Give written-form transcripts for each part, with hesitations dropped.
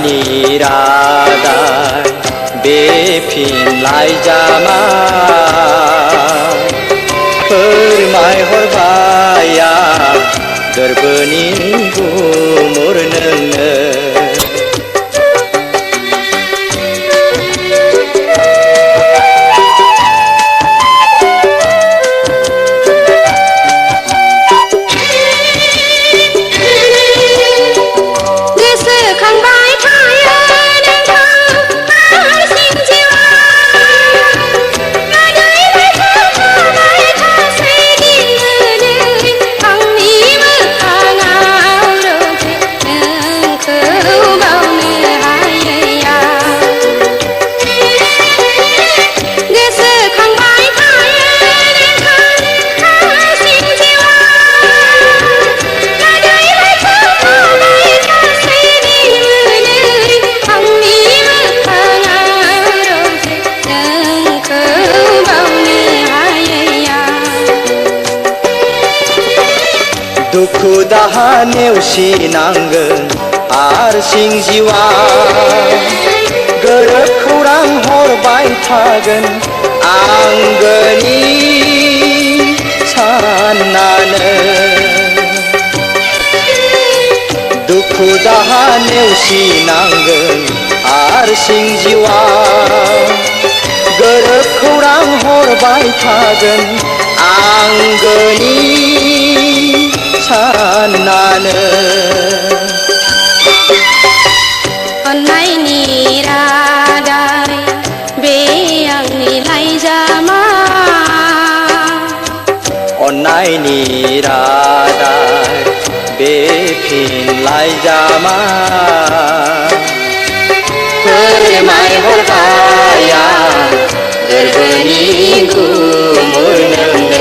अन्नायनि रादाय बे फिन लाइजामा फोरमायहरबाय आं गोरबोनि गुमुर नोंनो। दुखु दाहा नेवसिनांगोन हारसिं जिउआ गोरोब खौरां हरबाय थागोन आंगोनि साननानै। दुखु दाहा नेवसिनांगोन हारसिं जिउआ गोरोब खौरां हरबाय थागोन आंगोनि साननानै। अन्नायनि रादाय बे आंनि लाइजामा अन्नायनि रादाय बे फिन लाइजामा फोरमायहरबाय आं गोरबोनि गुमुर नोंनो।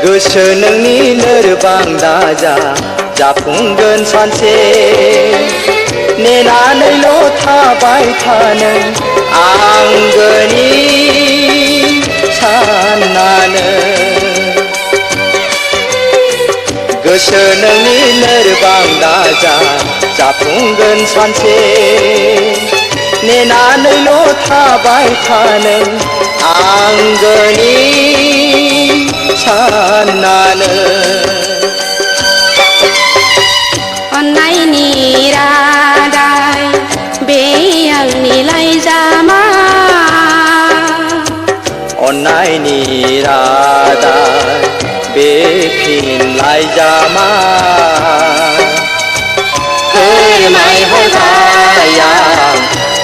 गोसो नोंनि लोरबां दाजा जाफुंगोन सानसे नेनानैल' थाबाय था नों आंगोनि साननानै। गोसो नोंनि लोरबां दाजा जाफुंगोन सानसे नेनानैल' थाबाय था नों आंगोनि साननानै। अन्नायनि रादाय बे आंनि लाइजामा अन्नायनि रादाय बे फिन लाइजामा फोरमायहरबाय आं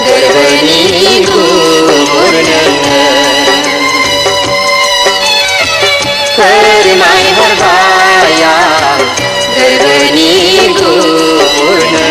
गोरबोनि गुमुर नोंनो। फोरमायहरबाय आं गोरबोनि गुमुर नोंनो।